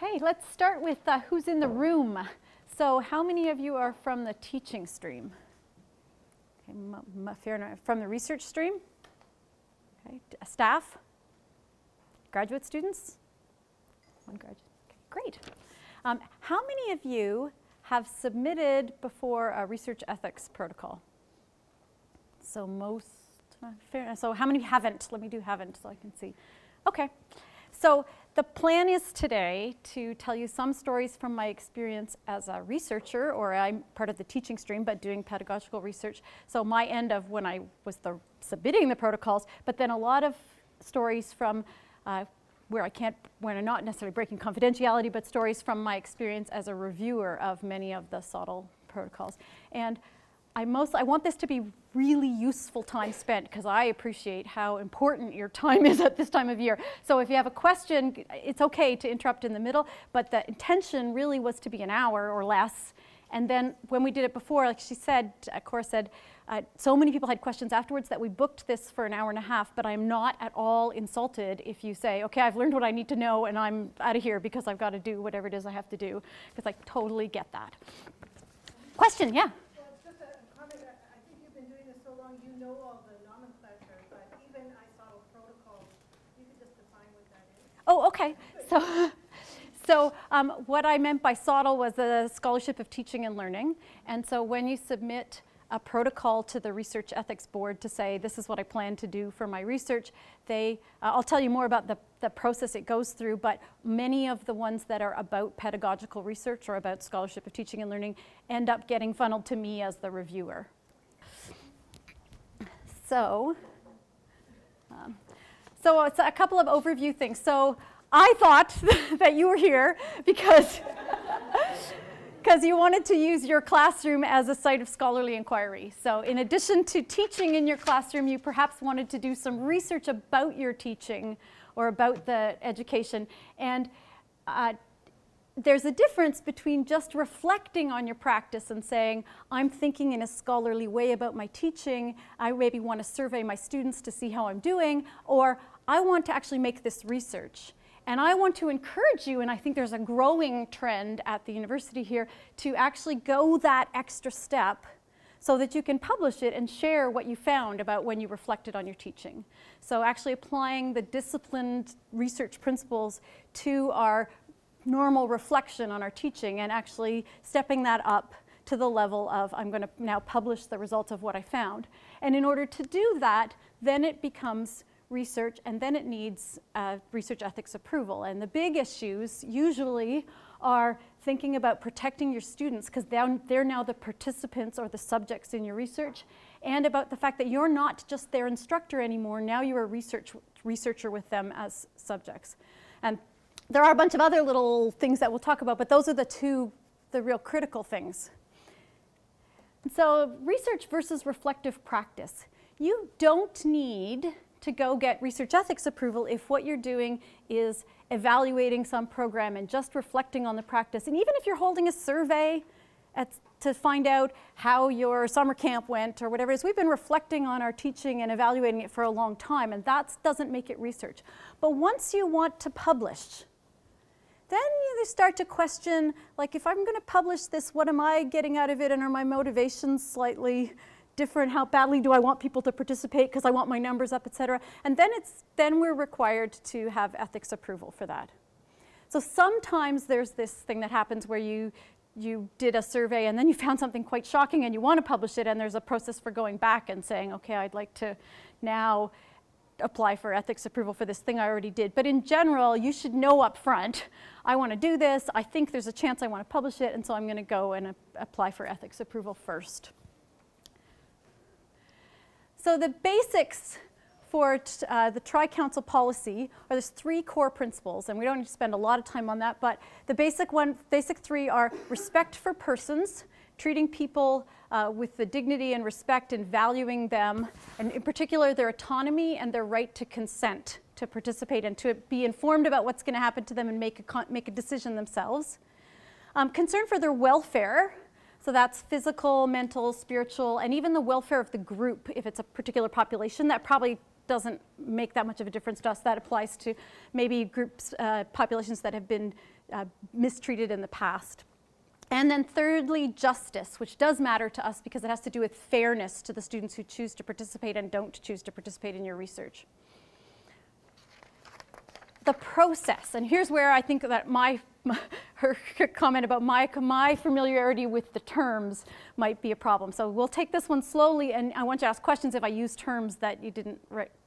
Okay, let's start with who's in the room. So how many of you are from the teaching stream? Okay, fair enough. From the research stream? Okay, staff? Graduate students? One graduate. Okay, great. How many of you have submitted before a research ethics protocol? So most, fair enough. So how many haven't? Let me do haven't so I can see. Okay, so the plan is today to tell you some stories from my experience as a researcher, or I'm part of the teaching stream, but doing pedagogical research. So my end of when I was submitting the protocols, but then a lot of stories from where I'm not necessarily breaking confidentiality, but stories from my experience as a reviewer of many of the SOTL protocols. And I want this to be really useful time spent because I appreciate how important your time is at this time of year. So if you have a question, it's okay to interrupt in the middle, but the intention really was to be an hour or less. And then when we did it before, like she said, Cora said, so many people had questions afterwards that we booked this for an hour and a half, but I'm not at all insulted if you say, okay, I've learned what I need to know and I'm out of here because I've got to do whatever it is I have to do, because I totally get that. Question, yeah? You know all the nomenclature, but even ISOTL protocols, you could just define what that is. Oh, okay. So what I meant by SOTL was the Scholarship of Teaching and Learning. And so when you submit a protocol to the Research Ethics Board to say, this is what I plan to do for my research, I'll tell you more about the process it goes through, but many of the ones that are about pedagogical research or about Scholarship of Teaching and Learning end up getting funneled to me as the reviewer. So it's a couple of overview things. So I thought that you were here because you wanted to use your classroom as a site of scholarly inquiry. So in addition to teaching in your classroom, you perhaps wanted to do some research about your teaching or about the education. And there's a difference between just reflecting on your practice and saying, I'm thinking in a scholarly way about my teaching, I maybe want to survey my students to see how I'm doing, or I want to actually make this research. And I want to encourage you, and I think there's a growing trend at the university here, to actually go that extra step so that you can publish it and share what you found about when you reflected on your teaching. So actually applying the disciplined research principles to our normal reflection on our teaching and actually stepping that up to the level of I'm going to now publish the results of what I found. And in order to do that, then it becomes research, and then it needs research ethics approval. And the big issues usually are thinking about protecting your students, because they're now the participants or the subjects in your research, and about the fact that you're not just their instructor anymore, now you're a researcher with them as subjects. And there are a bunch of other little things that we'll talk about, but those are the real critical things. And so research versus reflective practice. You don't need to go get research ethics approval if what you're doing is evaluating some program and just reflecting on the practice. And even if you're holding a survey to find out how your summer camp went or whatever it is, we've been reflecting on our teaching and evaluating it for a long time, and that doesn't make it research. But once you want to publish, then you start to question, like, if I'm going to publish this, what am I getting out of it, and are my motivations slightly different? How badly do I want people to participate because I want my numbers up, etc. And then we're required to have ethics approval for that. So sometimes there's this thing that happens where you did a survey and then you found something quite shocking and you want to publish it, and there's a process for going back and saying, okay, I'd like to now apply for ethics approval for this thing I already did. But in general, you should know up front, I want to do this, I think there's a chance I want to publish it, and so I'm going to go and apply for ethics approval first. So the basics for the Tri-Council policy are there's 3 core principles, and we don't need to spend a lot of time on that, but the basic 3 are respect for persons, treating people with the dignity and respect and valuing them, and in particular their autonomy and their right to consent to participate and to be informed about what's going to happen to them and make a decision themselves. Concern for their welfare, so that's physical, mental, spiritual, and even the welfare of the group if it's a particular population. That probably doesn't make that much of a difference to us. That applies to maybe groups, populations that have been mistreated in the past. And then thirdly, justice, which does matter to us because it has to do with fairness to the students who choose to participate and don't choose to participate in your research. The process, and here's where I think that her comment about my familiarity with the terms might be a problem. So we'll take this one slowly, and I want you to ask questions if I use terms that you didn't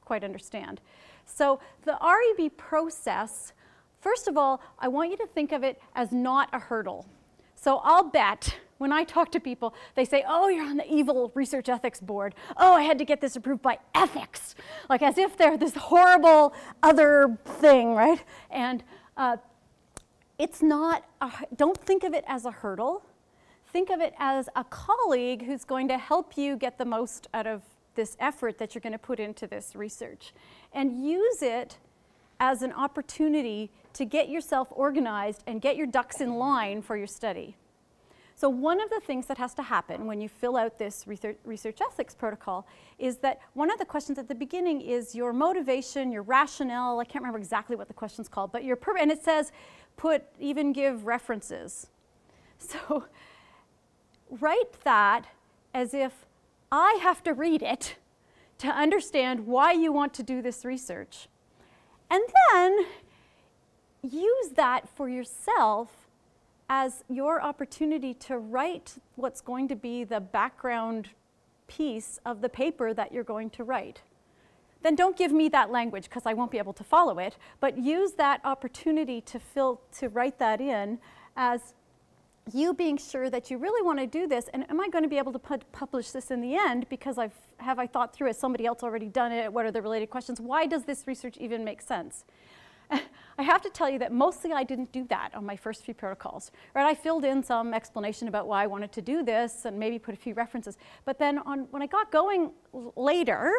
quite understand. So the REB process, first of all, I want you to think of it as not a hurdle. So I'll bet when I talk to people, they say, oh, you're on the evil research ethics board. Oh, I had to get this approved by ethics. Like as if they're this horrible other thing, right? And it's not, don't think of it as a hurdle. Think of it as a colleague who's going to help you get the most out of this effort that you're going to put into this research. And use it as an opportunity to get yourself organized and get your ducks in line for your study. So one of the things that has to happen when you fill out this research ethics protocol is that one of the questions at the beginning is your motivation, your rationale. I can't remember exactly what the question's called, but and it says even give references. So write that as if I have to read it to understand why you want to do this research. And then use that for yourself as your opportunity to write what's going to be the background piece of the paper that you're going to write. Then don't give me that language because I won't be able to follow it, but use that opportunity to write that in as you being sure that you really want to do this, and am I going to be able to publish this in the end because have I thought through, has somebody else already done it, what are the related questions, why does this research even make sense? I have to tell you that mostly I didn't do that on my first few protocols. Right? I filled in some explanation about why I wanted to do this and maybe put a few references. But then when I got going later,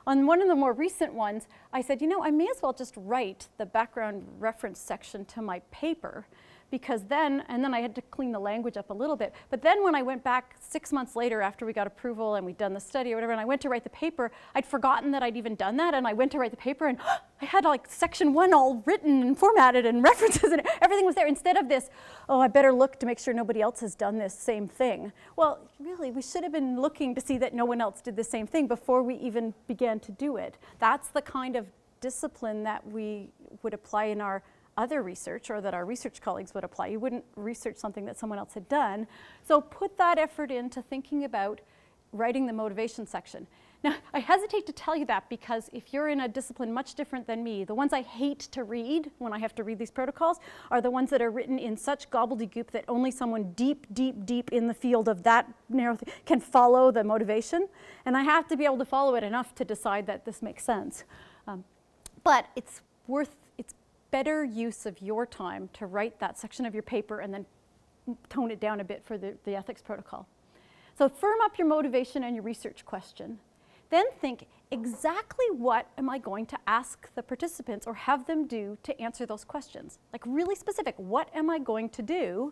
on one of the more recent ones, I said, you know, I may as well just write the background reference section to my paper because then I had to clean the language up a little bit. But then when I went back 6 months later after we got approval and we'd done the study or whatever, and I went to write the paper, I'd forgotten that I'd even done that, and I went to write the paper, and I had like section 1 all written and formatted and references, and everything was there. Instead of this, oh, I better look to make sure nobody else has done this same thing. Well, really, we should have been looking to see that no one else did the same thing before we even began to do it. That's the kind of discipline that we would apply in our other research, or that our research colleagues would apply. You wouldn't research something that someone else had done. So put that effort into thinking about writing the motivation section. Now, I hesitate to tell you that because if you're in a discipline much different than me, the ones I hate to read when I have to read these protocols are the ones that are written in such gobbledygook that only someone deep, deep, deep in the field of that narrow thing can follow the motivation. And I have to be able to follow it enough to decide that this makes sense. But it's better use of your time to write that section of your paper and then tone it down a bit for the ethics protocol. So firm up your motivation and your research question. Then think, exactly what am I going to ask the participants or have them do to answer those questions? Like really specific, what am I going to do?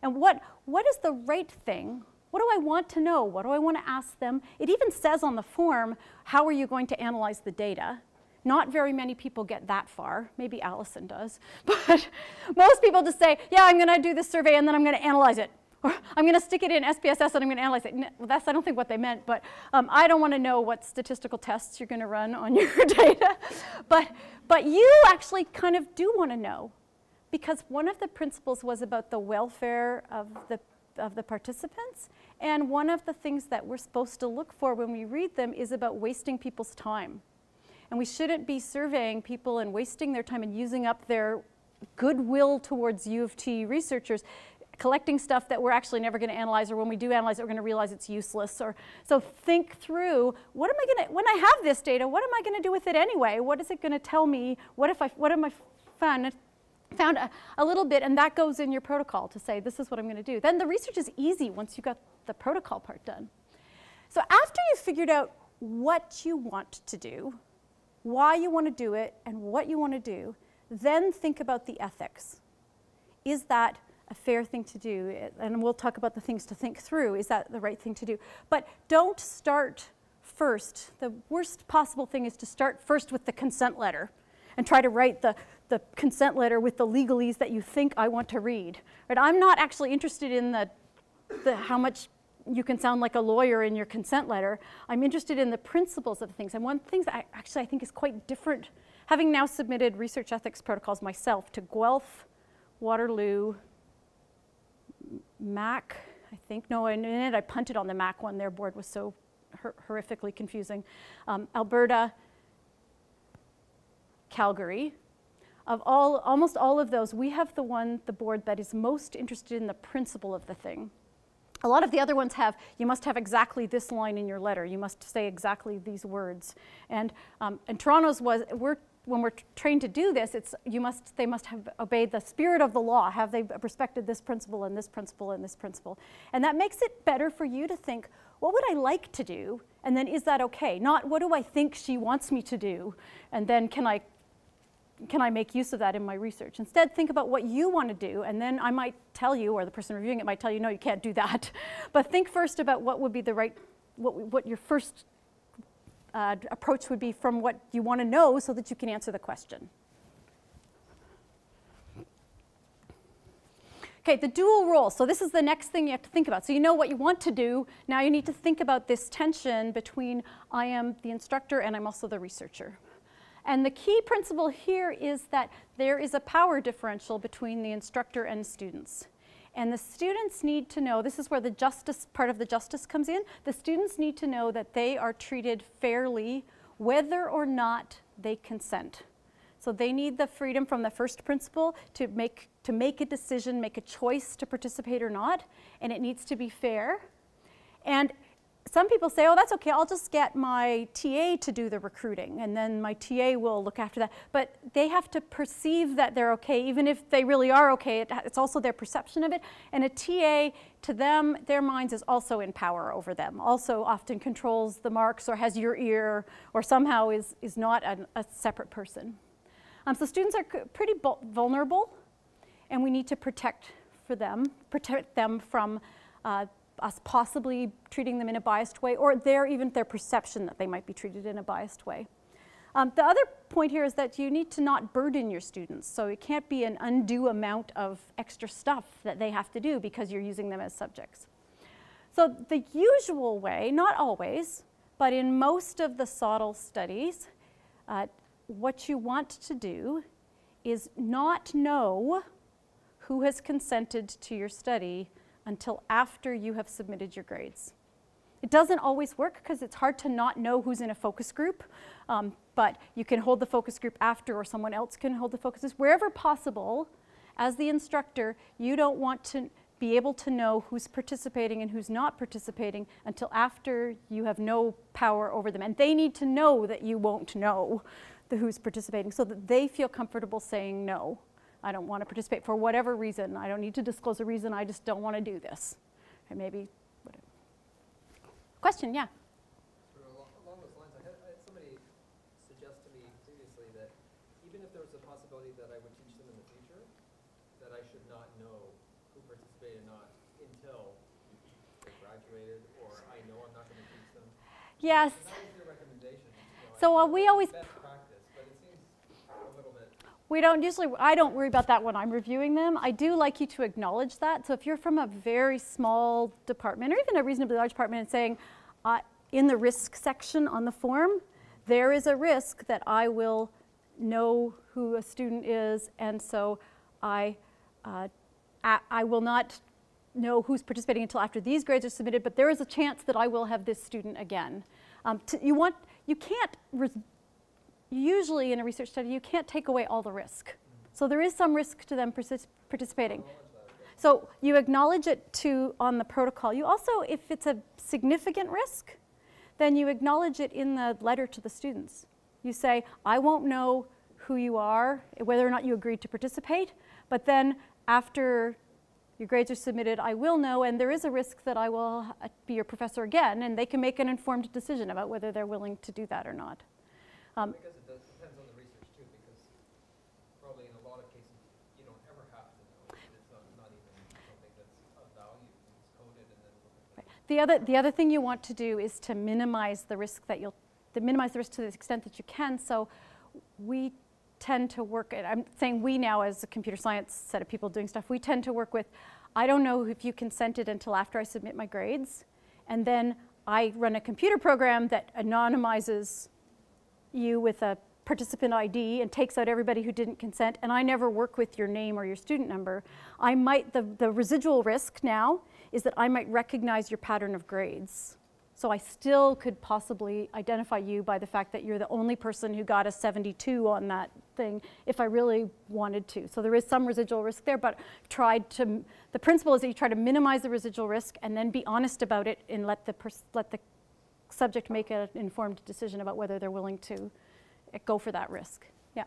And what is the right thing? What do I want to know? What do I want to ask them? It even says on the form, how are you going to analyze the data? Not very many people get that far. Maybe Allison does. But most people just say, yeah, I'm going to do this survey and then I'm going to analyze it. Or I'm going to stick it in SPSS and I'm going to analyze it. Well, that's, I don't think, what they meant. But I don't want to know what statistical tests you're going to run on your data. But you actually kind of do want to know. Because one of the principles was about the welfare of the participants. And one of the things that we're supposed to look for when we read them is about wasting people's time. And we shouldn't be surveying people and wasting their time and using up their goodwill towards U of T researchers, collecting stuff that we're actually never going to analyze, or when we do analyze it, we're going to realize it's useless. So think through, what am I going to, when I have this data, what am I going to do with it anyway? What is it going to tell me? What am I found a little bit, and that goes in your protocol to say, this is what I'm going to do. Then the research is easy once you got the protocol part done. So after you've figured out what you want to do, why you want to do it, and what you want to do, then think about the ethics. Is that a fair thing to do? And we'll talk about the things to think through. Is that the right thing to do? But don't start first. The worst possible thing is to start first with the consent letter and try to write the the consent letter with the legalese that you think I want to read. Right? I'm not actually interested in how much you can sound like a lawyer in your consent letter. I'm interested in the principles of things. And one of the things that I think is quite different, having now submitted research ethics protocols myself to Guelph, Waterloo, Mac, I think. No, in the end I punted on the Mac one. Their board was so horrifically confusing. Alberta, Calgary. Of almost all of those, we have the board that is most interested in the principle of the thing. A lot of the other ones have, you must have exactly this line in your letter. You must say exactly these words. And Toronto's was, when we're trained to do this, they must have obeyed the spirit of the law. Have they respected this principle and this principle and this principle? And that makes it better for you to think, what would I like to do? And then is that okay? Not what do I think she wants me to do? And then can I make use of that in my research? Instead, think about what you want to do, and then I might tell you, or the person reviewing it might tell you, no, you can't do that. But think first about what would be the right, what your first approach would be from what you want to know so that you can answer the question. Okay, the dual role. So this is the next thing you have to think about. So you know what you want to do. Now you need to think about this tension between I am the instructor and I'm also the researcher. And the key principle here is that there is a power differential between the instructor and students. And the students need to know, this is where the justice, part of the justice comes in, the students need to know that they are treated fairly whether or not they consent. So they need the freedom from the first principle to make a decision, make a choice to participate or not, and it needs to be fair. And some people say, oh, that's okay, I'll just get my TA to do the recruiting, and then my TA will look after that. But they have to perceive that they're okay, even if they really are okay. It's also their perception of it. And a TA, to them, their minds is also in power over them, also often controls the marks or has your ear, or somehow is not a separate person. So students are pretty vulnerable, and we need to protect them from us possibly treating them in a biased way, or even their perception that they might be treated in a biased way. The other point here is that you need to not burden your students. So it can't be an undue amount of extra stuff that they have to do because you're using them as subjects. So the usual way, not always, but in most of the SOTL studies, what you want to do is not know who has consented to your study until after you have submitted your grades. It doesn't always work because it's hard to not know who's in a focus group, but you can hold the focus group after, or someone else can hold the focus group. Wherever possible, as the instructor, you don't want to be able to know who's participating and who's not participating until after you have no power over them. And they need to know that you won't know who's participating so that they feel comfortable saying no. I don't want to participate for whatever reason. I don't need to disclose a reason. I just don't want to do this. Or maybe, whatever. Question, yeah? Along those lines, I had somebody suggest to me previously that even if there was a possibility that I would teach them in the future, that I should not know who participated or not until they graduated, or I know I'm not going to teach them. Yes. So that was your recommendation. So we always... Best practice, but it seems a little bit... I don't worry about that when I'm reviewing them. I do like you to acknowledge that. So if you're from a very small department, or even a reasonably large department, and saying, in the risk section on the form, there is a risk that I will know who a student is, and so I will not know who's participating until after these grades are submitted, but there is a chance that I will have this student again. Usually in a research study, you can't take away all the risk. So there is some risk to them participating. So you acknowledge it on the protocol. You also, if it's a significant risk, then you acknowledge it in the letter to the students. You say, I won't know who you are, whether or not you agreed to participate, but then after your grades are submitted, I will know, and there is a risk that I will be your professor again, and they can make an informed decision about whether they're willing to do that or not. Because it depends on the research too, because probably in a lot of cases you don't ever have to know. It's not even something that's of value. It's coded and then look at The other thing you want to do is to minimize the risk to the extent that you can. So we tend to work, and I'm saying we now as a computer science set of people doing stuff, we tend to work with, I don't know if you consented until after I submit my grades, and then I run a computer program that anonymizes you with a participant ID and takes out everybody who didn't consent, and I never work with your name or your student number. I might, the residual risk now is that I might recognize your pattern of grades. So I still could possibly identify you by the fact that you're the only person who got a 72 on that thing if I really wanted to. So there is some residual risk there, but the principle is that you try to minimize the residual risk and then be honest about it and let the subject make an informed decision about whether they're willing to go for that risk. Yeah.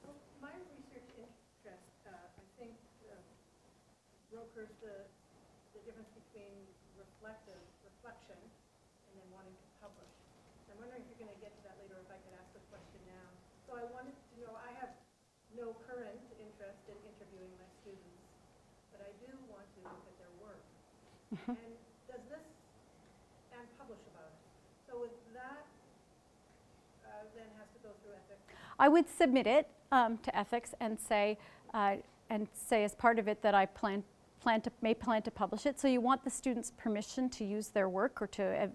Well, my research interest, I think, brokers the difference between reflection and then wanting to publish. I'm wondering if you're going to get to that later, or if I could ask the question now. So I wanted to know, I have no current interest in interviewing my students, but I do want to look at their work. And does this, and publish about it. So with that, then has to go through ethics? I would submit it to ethics and say as part of it that I may plan to publish it. So you want the students' permission to use their work or to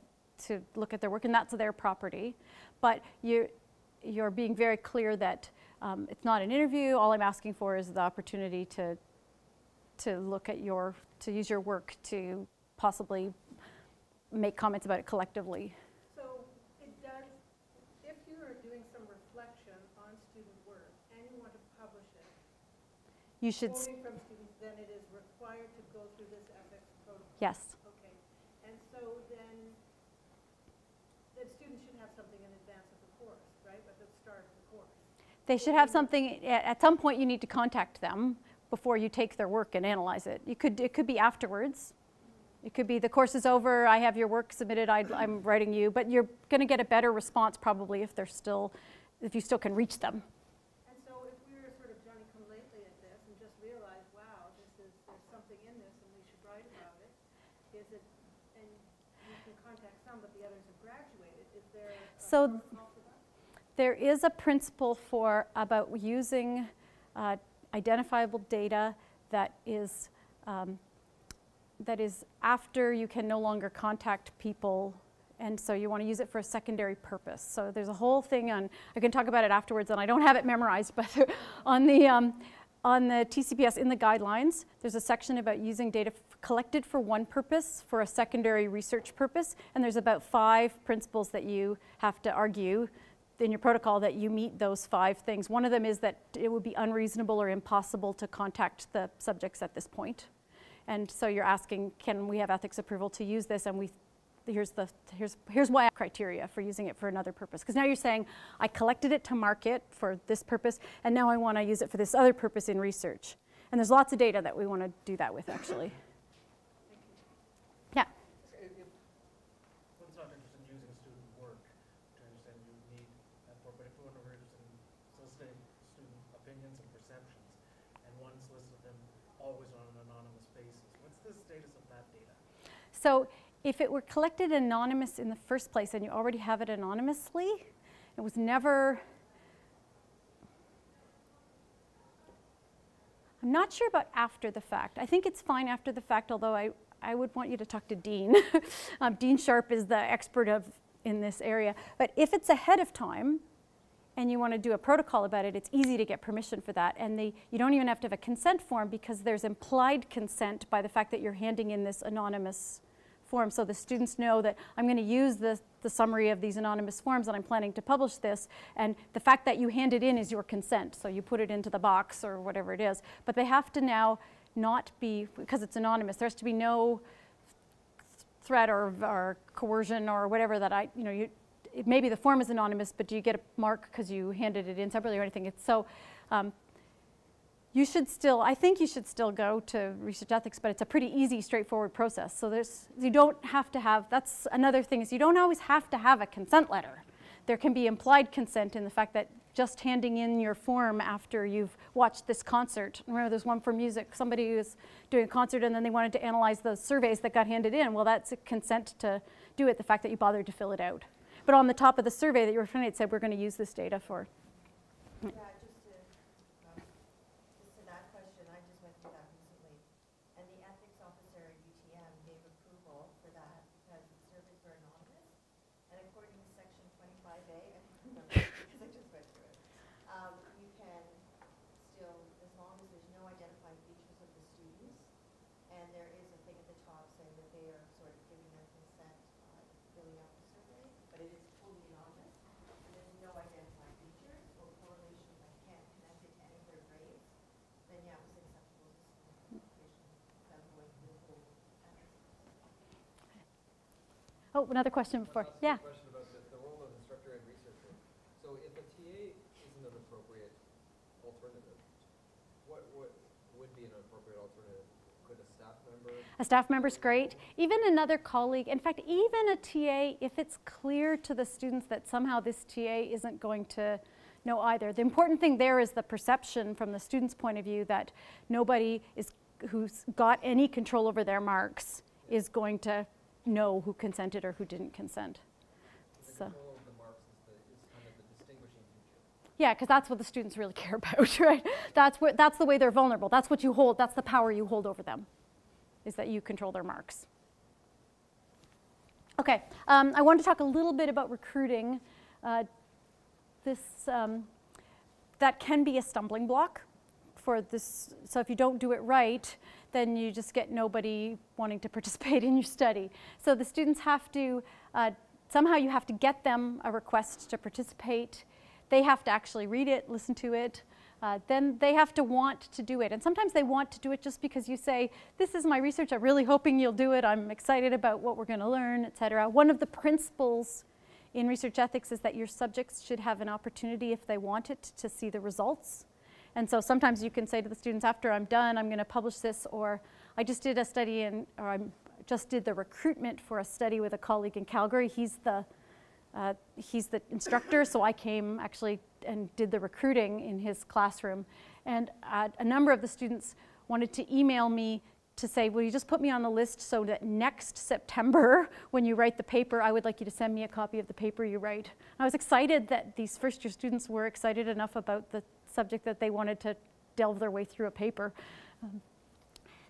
look at their work, and that's their property. But you're being very clear that it's not an interview. All I'm asking for is the opportunity to look at to use your work to possibly make comments about it collectively. So it does, if you are doing some reflection on student work and you want to publish it, You should. quoting from students, then it is required to go through this ethics protocol? Yes. Okay. And so then students should have something in advance of the course, right? At the start of the course. They should have something. At some point, you need to contact them before you take their work and analyze it. It could be afterwards. It could be the course is over, I have your work submitted, I'm writing you, but you're going to get a better response probably if you still can reach them. And so if we were sort of Johnny-come-lately at this and just realized, wow, there's something in this and we should write about it, and you can contact some, but the others have graduated, is there a protocol for that? There is a principle about using identifiable data that is after you can no longer contact people, and so you want to use it for a secondary purpose. So there's a whole thing I can talk about it afterwards, and I don't have it memorized, but on the TCPS in the guidelines, there's a section about using data collected for one purpose for a secondary research purpose, and there's about 5 principles that you have to argue in your protocol that you meet those 5 things. One of them is that it would be unreasonable or impossible to contact the subjects at this point. And so you're asking, can we have ethics approval to use this? And here's why I have criteria for using it for another purpose. Because now you're saying, I collected it to market for this purpose, and now I want to use it for this other purpose in research. And there's lots of data that we want to do that with, actually. Yeah? One's not interested in using student work to understand you need that for, but if one were interested in soliciting student opinions and perceptions, and one solicited them always on an anonymous basis, what's the status of that data? So if it were collected anonymous in the first place and you already have it anonymously, it was never, I'm not sure about after the fact. I think it's fine after the fact, although I would want you to talk to Dean. Dean Sharp is the expert in this area. But if it's ahead of time and you want to do a protocol about it, it's easy to get permission for that. And you don't even have to have a consent form because there's implied consent by the fact that you're handing in this anonymous form. So the students know that I'm going to use the summary of these anonymous forms and I'm planning to publish this. And the fact that you hand it in is your consent. So you put it into the box or whatever it is. But they have to now not be, because it's anonymous, there has to be no threat or coercion or whatever that maybe the form is anonymous, but do you get a mark because you handed it in separately or anything? It's so, I think you should still go to research ethics, but it's a pretty easy, straightforward process. So you don't have to have, that's another thing, is you don't always have to have a consent letter. There can be implied consent in the fact that just handing in your form after you've watched this concert. Remember, there's one for music. Somebody was doing a concert and then they wanted to analyze the surveys that got handed in. Well, that's a consent to do it, the fact that you bothered to fill it out. But on the top of the survey that you were filling, it said we're going to use this data for. Yeah, just to Oh, another question before. I'll ask Yeah. a question about the role of instructor and researcher. So if a TA isn't an appropriate alternative, what would be an appropriate alternative? Could a staff member? A staff member's great. Even another colleague, in fact, even a TA, if it's clear to the students that somehow this TA isn't going to know either. The important thing there is the perception from the student's point of view that nobody who's got any control over their marks is going to know who consented or who didn't consent. The control of the marks is kind of the distinguishing feature. Yeah, because that's what the students really care about, right? That's the way they're vulnerable. That's what you hold. That's the power you hold over them, is that you control their marks. Okay, I want to talk a little bit about recruiting. That can be a stumbling block for this. So if you don't do it right, then you just get nobody wanting to participate in your study. So the students have to, somehow you have to get them a request to participate. They have to actually read it, listen to it. Then they have to want to do it. And sometimes they want to do it just because you say, this is my research, I'm really hoping you'll do it, I'm excited about what we're going to learn, etc. One of the principles in research ethics is that your subjects should have an opportunity, if they want it, to see the results. And so sometimes you can say to the students, after I'm done, I'm going to publish this, or I just did a study or I just did the recruitment for a study with a colleague in Calgary. He's the instructor, so I came actually and did the recruiting in his classroom. And a number of the students wanted to email me to say, will you just put me on the list so that next September, when you write the paper, I would like you to send me a copy of the paper you write. And I was excited that these first-year students were excited enough about the subject that they wanted to delve their way through a paper.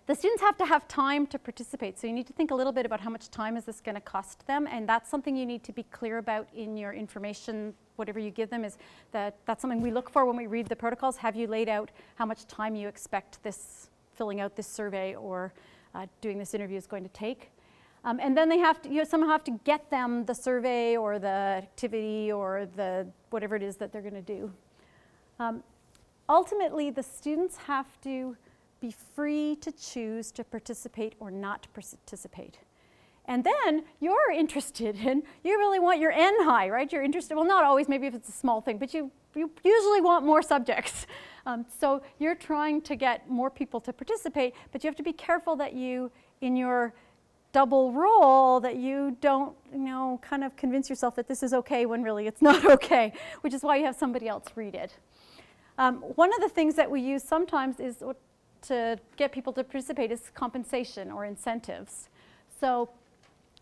The students have to have time to participate, so you need to think a little bit about how much time is this going to cost them, and that's something you need to be clear about in your information. Whatever you give them, is that's something we look for when we read the protocols. Have you laid out how much time you expect this filling out this survey or doing this interview is going to take? And then they have to, you somehow have to get them the survey or the activity or the whatever it is that they're going to do. Ultimately, the students have to be free to choose to participate or not participate. And then you're interested in, you really want your N high, right? You're interested, well, not always, maybe if it's a small thing, but you usually want more subjects. So you're trying to get more people to participate, but you have to be careful that you, in your double role, that you don't, kind of convince yourself that this is okay when really it's not okay, which is why you have somebody else read it. One of the things that we use sometimes is to get people to participate is compensation or incentives. So,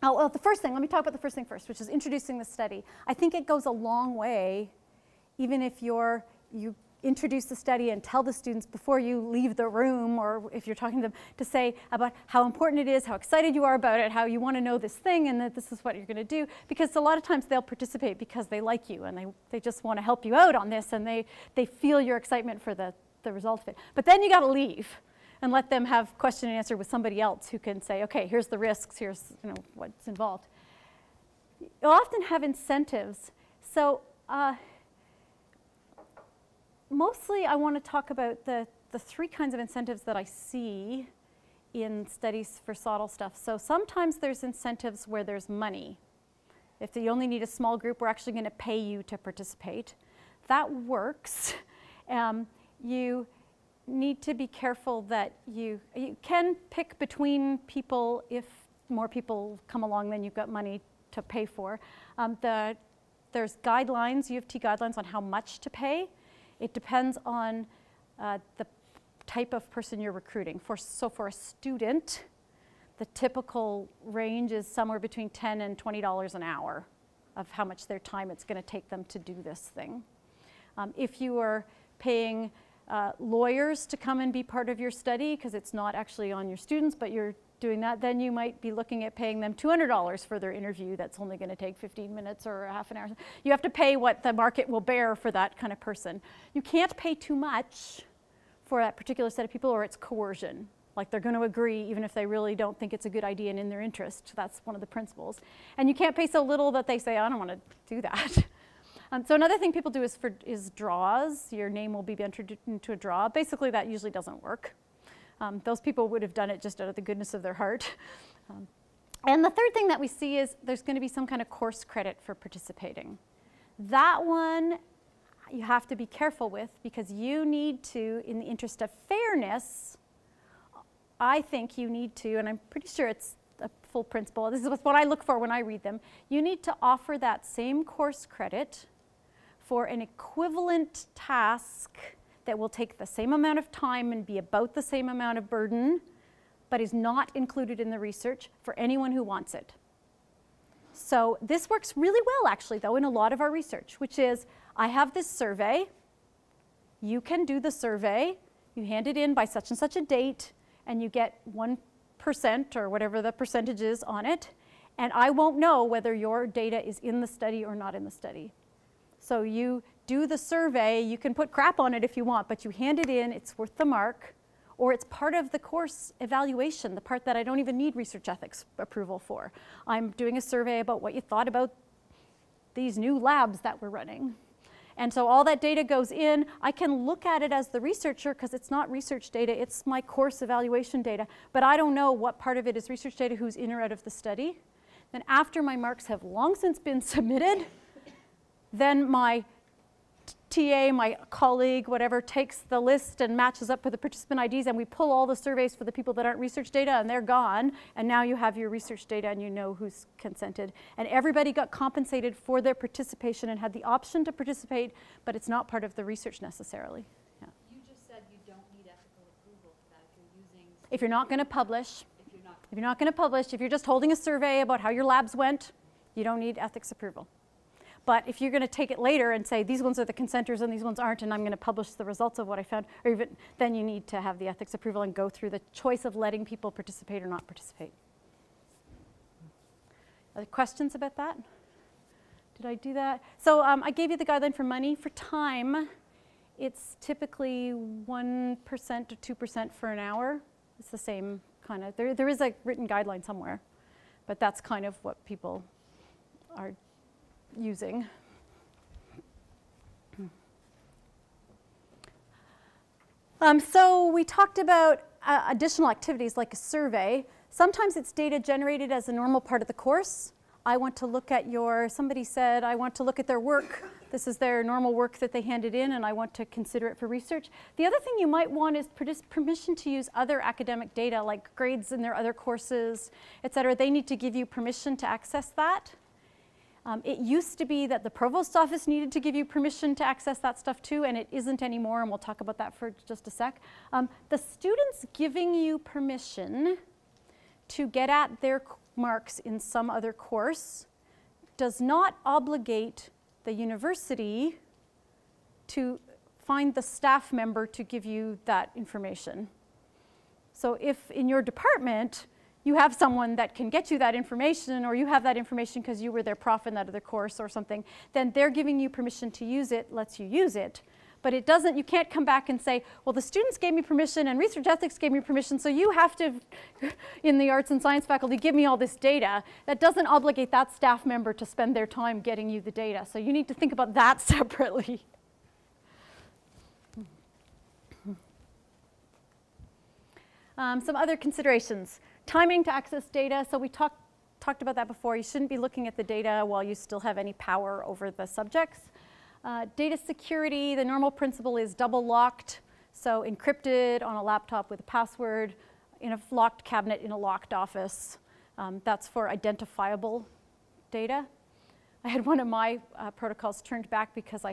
well, the first thing, let me talk about the first thing first, which is introducing the study. I think it goes a long way, even if you introduce the study and tell the students before you leave the room, or if you're talking to them, to say about how important it is, how excited you are about it, how you want to know this thing, and that this is what you're going to do. Because a lot of times they'll participate because they like you, and they just want to help you out on this, and they feel your excitement for the result of it. But then you got to leave and let them have question and answer with somebody else who can say, okay, here's the risks, here's what's involved. You'll often have incentives. So mostly I want to talk about the three kinds of incentives that I see in studies for SOTL stuff. So sometimes there's incentives where there's money. If you only need a small group, we're actually going to pay you to participate. That works. You need to be careful that you can pick between people. If more people come along, then you've got money to pay for. There's guidelines, U of T guidelines on how much to pay. It depends on the type of person you're recruiting. So for a student, the typical range is somewhere between $10 and $20 an hour of how much their time it's going to take them to do this thing. If you are paying lawyers to come and be part of your study, because it's not actually on your students, but you're doing that, then you might be looking at paying them $200 for their interview that's only going to take 15 minutes or a half an hour. You have to pay what the market will bear for that kind of person. You can't pay too much for that particular set of people, or it's coercion. Like they're going to agree even if they really don't think it's a good idea and in their interest. That's one of the principles. And you can't pay so little that they say, I don't want to do that. So another thing people do is draws. Your name will be entered into a draw. Basically, that usually doesn't work. Those people would have done it just out of the goodness of their heart. And the third thing that we see is there's going to be some kind of course credit for participating. That one you have to be careful with, because you need to, in the interest of fairness, I think you need to, and I'm pretty sure it's a full principle, this is what I look for when I read them, you need to offer that same course credit for an equivalent task that will take the same amount of time and be about the same amount of burden, but is not included in the research for anyone who wants it. So this works really well, actually, though, in a lot of our research, which is, I have this survey, you can do the survey, you hand it in by such and such a date, and you get 1% or whatever the percentage is on it, and I won't know whether your data is in the study or not in the study. So you do the survey, you can put crap on it if you want, but you hand it in, it's worth the mark, or it's part of the course evaluation, the part that I don't even need research ethics approval for. I'm doing a survey about what you thought about these new labs that we're running. And so all that data goes in. I can look at it as the researcher, because it's not research data, it's my course evaluation data, but I don't know what part of it is research data, who's in or out of the study. Then after my marks have long since been submitted, then my TA, my colleague, whatever, takes the list and matches up with the participant IDs, and we pull all the surveys for the people that aren't research data, and they're gone, and now you have your research data and you know who's consented. And everybody got compensated for their participation and had the option to participate, but it's not part of the research necessarily. Yeah. You just said you don't need ethical approval for that if you're using... If you're not going to publish, If you're not if you're just holding a survey about how your labs went, you don't need ethics approval. But if you're going to take it later and say, these ones are the consenters and these ones aren't, and I'm going to publish the results of what I found, or even, then you need to have the ethics approval and go through the choice of letting people participate or not participate. Other questions about that? Did I do that? So I gave you the guideline for money. For time, it's typically 1% to 2% for an hour. It's the same kind of, there is a written guideline somewhere, but that's kind of what people are using. So we talked about additional activities like a survey. Sometimes it's data generated as a normal part of the course. I want to look at somebody said, I want to look at their work. This is their normal work that they handed in, and I want to consider it for research. The other thing you might want is permission to use other academic data, like grades in their other courses, et cetera. They need to give you permission to access that. It used to be that the provost's office needed to give you permission to access that stuff too, and it isn't anymore, and we'll talk about that for just a sec. The students giving you permission to get at their marks in some other course does not obligate the university to find the staff member to give you that information. So if in your department you have someone that can get you that information, or you have that information because you were their prof in that other course or something, then they're giving you permission to use it, lets you use it. But it doesn't, you can't come back and say, well, the students gave me permission and research ethics gave me permission, so you have to, in the arts and science faculty, give me all this data. That doesn't obligate that staff member to spend their time getting you the data. So you need to think about that separately. Some other considerations. Timing to access data. So we talked about that before. You shouldn't be looking at the data while you still have any power over the subjects. Data security, the normal principle is double locked. So encrypted on a laptop with a password, in a locked cabinet in a locked office. That's for identifiable data. I had one of my protocols turned back because I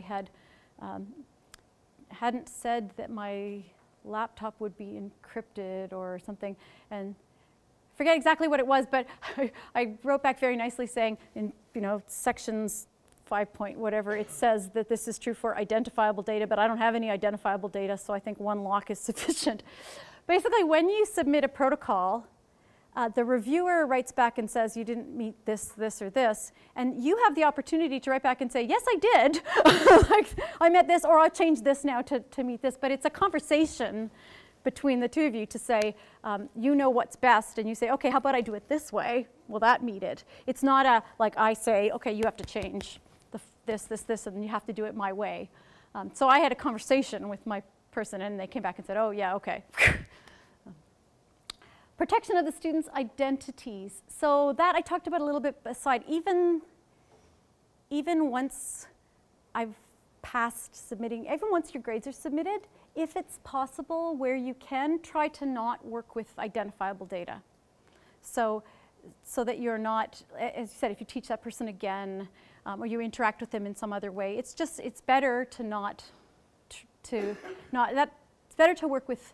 hadn't said that my laptop would be encrypted or something, and forget exactly what it was, but I wrote back very nicely saying, in sections 5 point whatever, it says that this is true for identifiable data, but I don't have any identifiable data, so I think one lock is sufficient. Basically, when you submit a protocol, the reviewer writes back and says, you didn't meet this, this, or this, and you have the opportunity to write back and say, yes, I did. Like, I met this, or I'll change this now to meet this, but it's a conversation between the two of you to say, you know what's best, and you say, okay, how about I do it this way? Will that meet it? It's not like I say, okay, you have to change this, and you have to do it my way. So I had a conversation with my person, and they came back and said, oh, yeah, okay. Protection of the students' identities. So that I talked about a little bit aside. Even once I've passed submitting, even once your grades are submitted, if it's possible where you can, try to not work with identifiable data. So that you're not, as you said, if you teach that person again or you interact with them in some other way, it's better to it's better to work with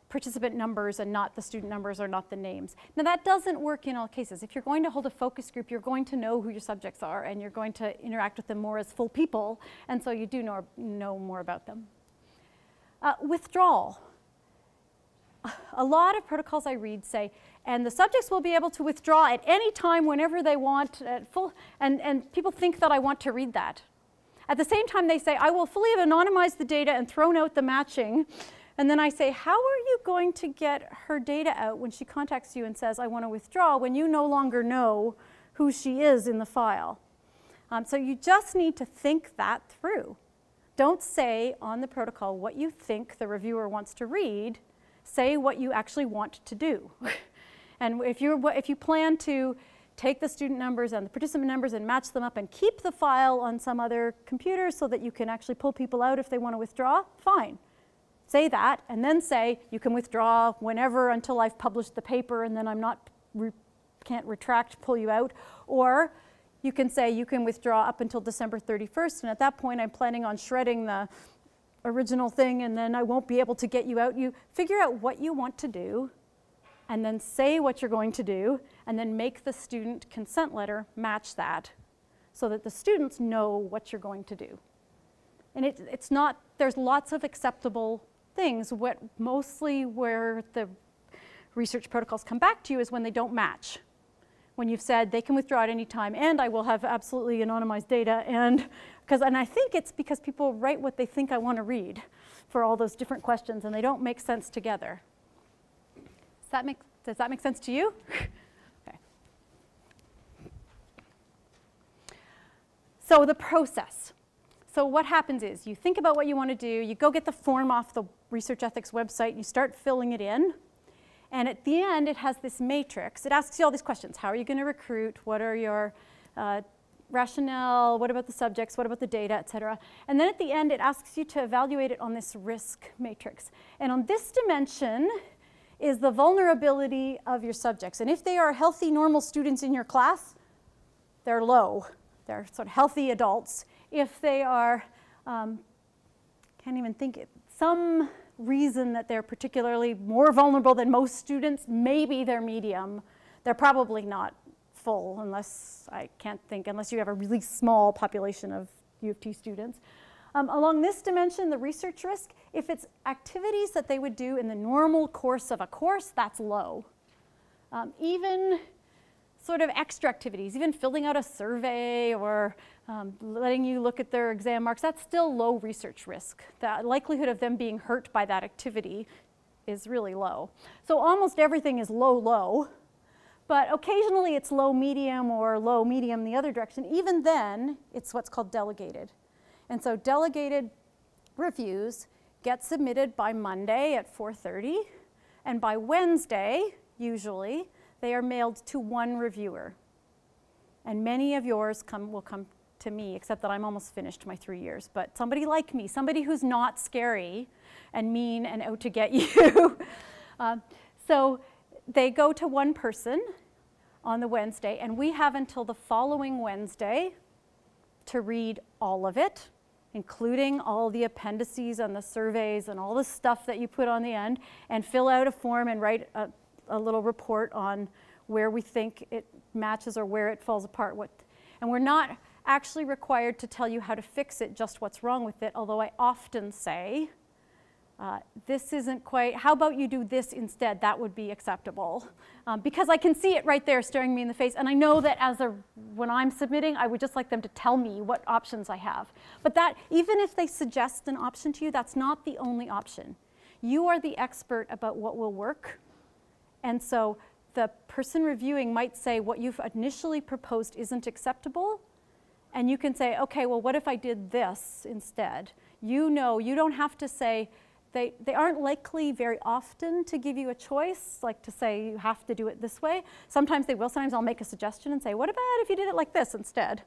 participant numbers and not the student numbers or not the names. Now that doesn't work in all cases. If you're going to hold a focus group, you're going to know who your subjects are and you're going to interact with them more as full people, and so you do know more about them. Withdrawal. A lot of protocols I read say, and the subjects will be able to withdraw at any time whenever they want, and people think that I want to read that. At the same time they say, I will fully have anonymized the data and thrown out the matching. And then I say, how are you going to get her data out when she contacts you and says, I want to withdraw, when you no longer know who she is in the file? So you just need to think that through. Don't say on the protocol what you think the reviewer wants to read. Say what you actually want to do. And if you plan to take the student numbers and the participant numbers and match them up and keep the file on some other computer so that you can actually pull people out if they want to withdraw, fine. Say that, and then say you can withdraw whenever until I've published the paper and then I'm not, can't retract, pull you out. Or you can say you can withdraw up until December 31st, and at that point I'm planning on shredding the original thing and then I won't be able to get you out. You figure out what you want to do and then say what you're going to do and then make the student consent letter match that so that the students know what you're going to do. And it's not, there's lots of acceptable things. Mostly where the research protocols come back to you is when they don't match. When you've said they can withdraw at any time and I will have absolutely anonymized data, and I think it's because people write what they think I want to read for all those different questions and they don't make sense together. Does that make sense to you? Okay. So the process. So what happens is you think about what you want to do, you go get the form off the research ethics website, you start filling it in, and at the end it has this matrix. It asks you all these questions. How are you going to recruit? What are your rationale? What about the subjects? What about the data, et cetera? And then at the end it asks you to evaluate it on this risk matrix. And on this dimension is the vulnerability of your subjects. And if they are healthy, normal students in your class, they're low. They're sort of healthy adults. If they are, can't even think it, some reason that they're particularly more vulnerable than most students, maybe they're medium. They're probably not full unless you have a really small population of U of T students. Along this dimension, the research risk, if it's activities that they would do in the normal course of a course, that's low. Even sort of extra activities, even filling out a survey or letting you look at their exam marks, that's still low research risk. The likelihood of them being hurt by that activity is really low. So almost everything is low, low, but occasionally it's low, medium, or low, medium the other direction. Even then, it's what's called delegated. And so delegated reviews get submitted by Monday at 4:30, and by Wednesday, usually, they are mailed to one reviewer. And many of yours will come to me, except that I'm almost finished my 3 years. But somebody like me, somebody who's not scary and mean and out to get you. So they go to one person on the Wednesday, and we have until the following Wednesday to read all of it, including all the appendices and the surveys and all the stuff that you put on the end, and fill out a form and write a little report on where we think it matches or where it falls apart. And we're not actually required to tell you how to fix it, just what's wrong with it, although I often say, this isn't quite, how about you do this instead? That would be acceptable. Because I can see it right there staring me in the face, and I know that when I'm submitting, I would just like them to tell me what options I have. But that, even if they suggest an option to you, that's not the only option. You are the expert about what will work. And so the person reviewing might say what you've initially proposed isn't acceptable, and you can say, okay, well, what if I did this instead? You know, you don't have to say, They aren't likely very often to give you a choice, like to say you have to do it this way. Sometimes they will. Sometimes I'll make a suggestion and say, what about if you did it like this instead?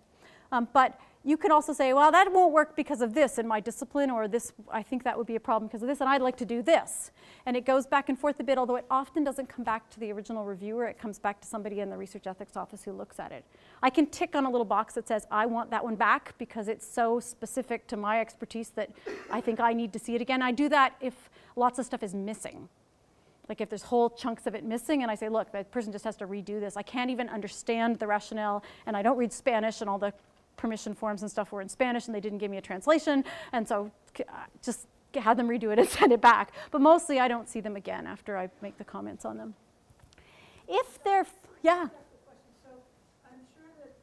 But you could also say, well, that won't work because of this in my discipline, or this, I think that would be a problem because of this, and I'd like to do this. And it goes back and forth a bit, although it often doesn't come back to the original reviewer. It comes back to somebody in the research ethics office who looks at it. I can tick on a little box that says, I want that one back because it's so specific to my expertise that I think I need to see it again. I do that if lots of stuff is missing. Like if there's whole chunks of it missing and I say, look, that person just has to redo this. I can't even understand the rationale, and I don't read Spanish, and all the permission forms and stuff were in Spanish and they didn't give me a translation, and so just have them redo it and send it back. But mostly I don't see them again after I make the comments on them. If they're, yeah? So I'm sure that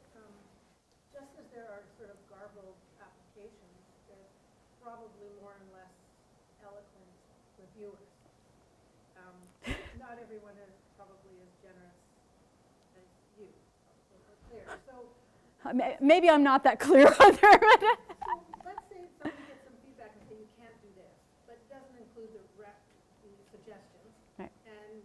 just as there are sort of garbled applications, there's probably more and less eloquent reviewers. Not everyone is probably as generous as you, or clear. So maybe I'm not that clear on there. let's say somebody gets some feedback and say you can't do this, but it doesn't include the suggestions. Right. And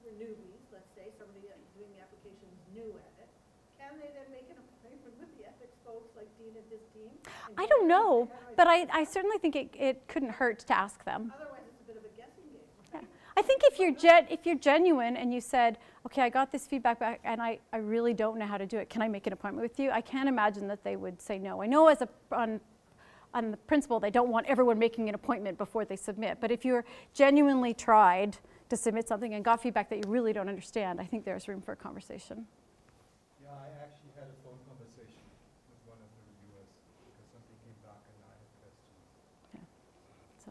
the newbies, let's say, somebody doing the application is new at it. Can they then make an appointment with the ethics folks like Dean and his team? I don't know, but I certainly think it couldn't hurt to ask them. Otherwise, it's a bit of a guessing game. Right? I think if you're genuine and you said, okay, I got this feedback back and I really don't know how to do it, can I make an appointment with you? I can't imagine that they would say no. I know on the principle they don't want everyone making an appointment before they submit, but if you're genuinely tried to submit something and got feedback that you really don't understand, I think there's room for a conversation. Yeah, I actually had a phone conversation with one of the reviewers because something came back and I had questions. Yeah. So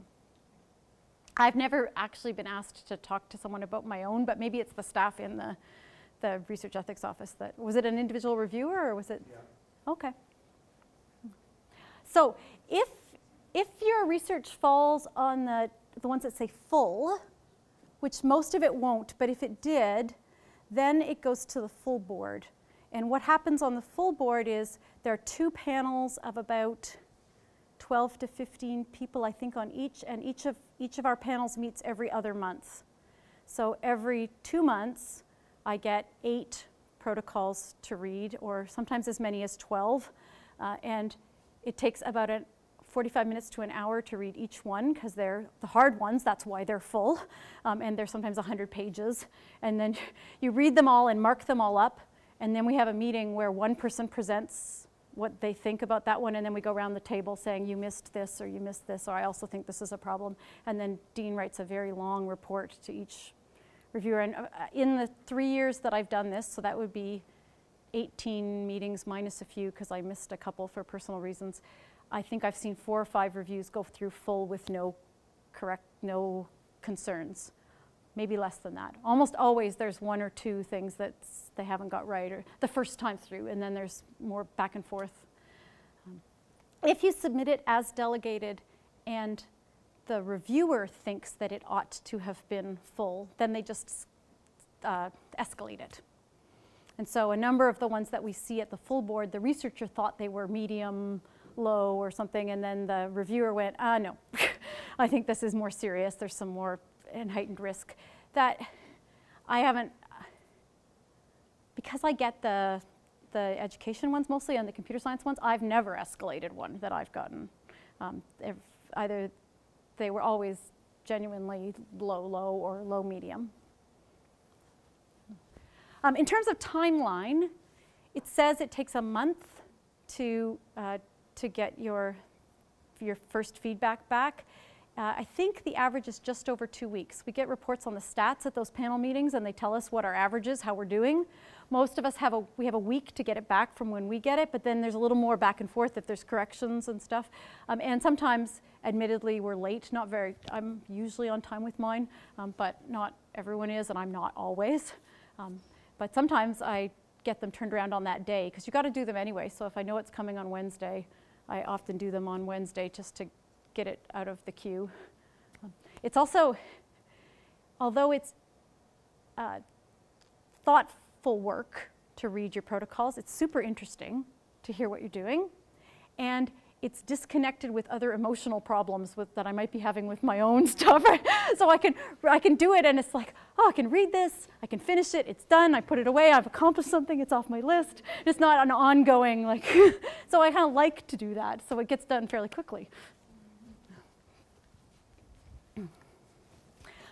I've never actually been asked to talk to someone about my own, but maybe it's the staff in the research ethics office that, was it an individual reviewer or was it? Yeah. Okay. So if your research falls on the ones that say full, which most of it won't, but if it did, then it goes to the full board. And what happens on the full board is there are 2 panels of about 12 to 15 people, I think, on each, and each of our panels meets every other month. So every 2 months, I get 8 protocols to read, or sometimes as many as 12, and it takes about 45 minutes to an hour to read each one, because they're the hard ones, that's why they're full, and they're sometimes 100 pages. And then you read them all and mark them all up, and then we have a meeting where one person presents what they think about that one, and then we go around the table saying, you missed this, or you missed this, or I also think this is a problem. And then Dean writes a very long report to each reviewer. And in the 3 years that I've done this, so that would be 18 meetings minus a few, because I missed a couple for personal reasons, I think I've seen 4 or 5 reviews go through full with no concerns. Maybe less than that. Almost always there's 1 or 2 things that they haven't got right, or the first time through, and then there's more back and forth. If you submit it as delegated and the reviewer thinks that it ought to have been full, then they just escalate it. And so a number of the ones that we see at the full board, the researcher thought they were medium, low, or something, and then the reviewer went, no, I think this is more serious, there's some more and heightened risk. That I haven't, because I get the education ones mostly and the computer science ones, I've never escalated one that I've gotten. Either they were always genuinely low, or low, medium. In terms of timeline, it says it takes a month to get your first feedback back. I think the average is just over 2 weeks. We get reports on the stats at those panel meetings, and they tell us what our average is, how we're doing. Most of us have a week to get it back from when we get it, but then there's a little more back and forth if there's corrections and stuff. And sometimes, admittedly, we're late. Not very. I'm usually on time with mine, but not everyone is, and I'm not always. But sometimes I get them turned around on that day, because you got to do them anyway. So if I know it's coming on Wednesday, I often do them on Wednesday just to get it out of the queue. It's also, although it's thoughtful work to read your protocols, it's super interesting to hear what you're doing. And it's disconnected with other emotional problems that I might be having with my own stuff. So I can do it, and it's like, oh, I can read this, I can finish it, it's done, I put it away, I've accomplished something, it's off my list. It's not an ongoing, like, so I kind of like to do that, so it gets done fairly quickly.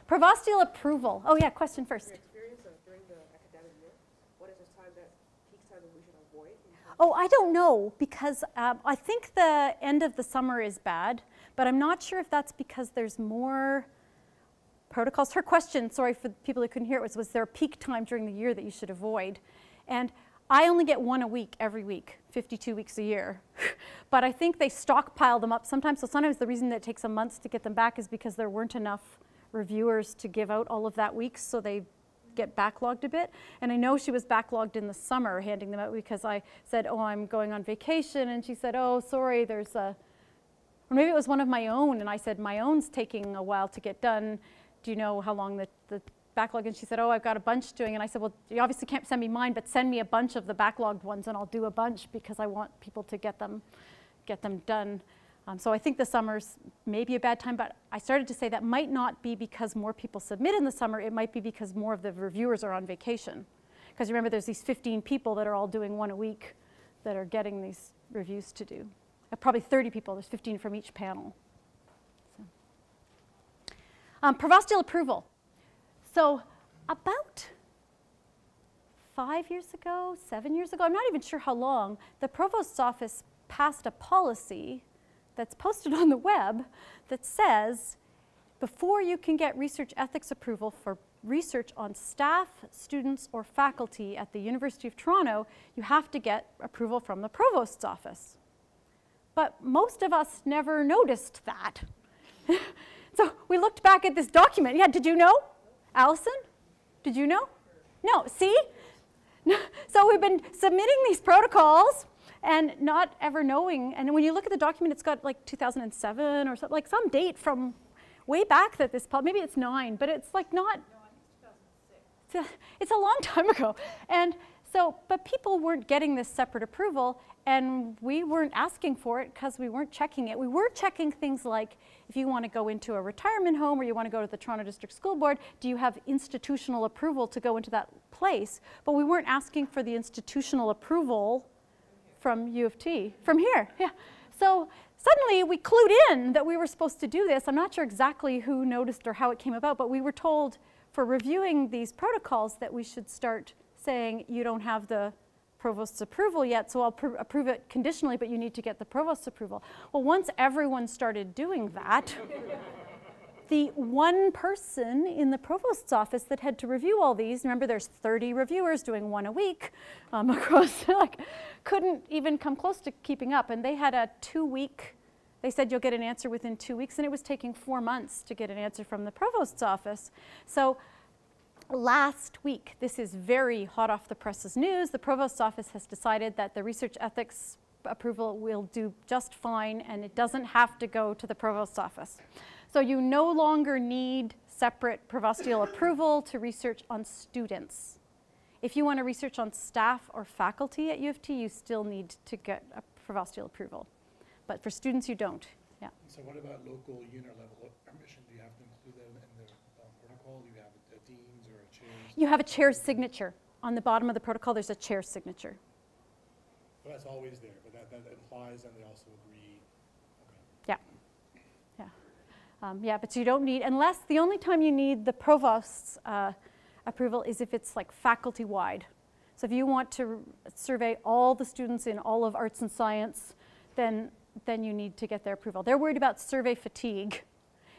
Provostial approval. Oh yeah, question first. Your experience during the academic year, what is the time that peak time that we should avoid? Oh, I don't know, because I think the end of the summer is bad, but I'm not sure if that's because there's more protocols. Her question, sorry for the people who couldn't hear it, was there a peak time during the year that you should avoid? And I only get one a week every week, 52 weeks a year. But I think they stockpile them up sometimes. So sometimes the reason that it takes a month to get them back is because there weren't enough reviewers to give out all of that week, so they get backlogged a bit. And I know she was backlogged in the summer handing them out because I said, oh, I'm going on vacation, and she said, oh, sorry, there's a, or maybe it was one of my own, and I said, my own's taking a while to get done. Do you know how long the backlog? And she said, oh, I've got a bunch doing. And I said, well, you obviously can't send me mine, but send me a bunch of the backlogged ones, and I'll do a bunch because I want people to get them done. So I think the summer's maybe a bad time, but I started to say that might not be because more people submit in the summer. It might be because more of the reviewers are on vacation. Because remember, there's these 15 people that are all doing one a week that are getting these reviews to do. Probably 30 people. There's 15 from each panel. So. Provostial approval. So about 5 years ago, 7 years ago, I'm not even sure how long, the provost's office passed a policy that's posted on the web that says before you can get research ethics approval for research on staff, students, or faculty at the University of Toronto, you have to get approval from the provost's office. But most of us never noticed that. So we looked back at this document. Yeah, did you know? Allison? Did you know? No, see? So we've been submitting these protocols and not ever knowing. And when you look at the document, it's got like 2007 or something, like some date from way back that this, maybe it's 9, but it's like not. No, I think it's 2006. It's a long time ago. And so, but people weren't getting this separate approval, and we weren't asking for it because we weren't checking it. We were checking things like if you want to go into a retirement home or you want to go to the Toronto District School Board, do you have institutional approval to go into that place? But we weren't asking for the institutional approval from U of T, from here, yeah. So suddenly we clued in that we were supposed to do this. I'm not sure exactly who noticed or how it came about, but we were told for reviewing these protocols that we should start saying you don't have the provost's approval yet, so I'll approve it conditionally, but you need to get the provost's approval. Well, once everyone started doing that, the one person in the provost's office that had to review all these, remember there's 30 reviewers doing one a week across, like, couldn't even come close to keeping up. And they had a 2-week, they said you'll get an answer within 2 weeks, and it was taking 4 months to get an answer from the provost's office. So last week, this is very hot off the presses news, the provost's office has decided that the research ethics approval will do just fine, and it doesn't have to go to the provost's office. So you no longer need separate provostial approval to research on students. If you want to research on staff or faculty at U of T, you still need to get a provostial approval. But for students, you don't. Yeah. So what about local unit level permission? Do you have to include that in the protocol? Do you have a dean's or a chair's? You have a chair's signature. On the bottom of the protocol, there's a chair's signature. Well, that's always there, but that implies and they also agree. Okay. Yeah. Yeah, but you don't need, unless the only time you need the provost's approval is if it's like faculty-wide. So if you want to survey all the students in all of arts and science, then you need to get their approval. They're worried about survey fatigue,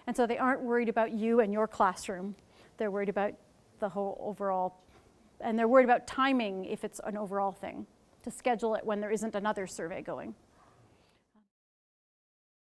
and so they aren't worried about you and your classroom. They're worried about the whole overall, and they're worried about timing if it's an overall thing, to schedule it when there isn't another survey going.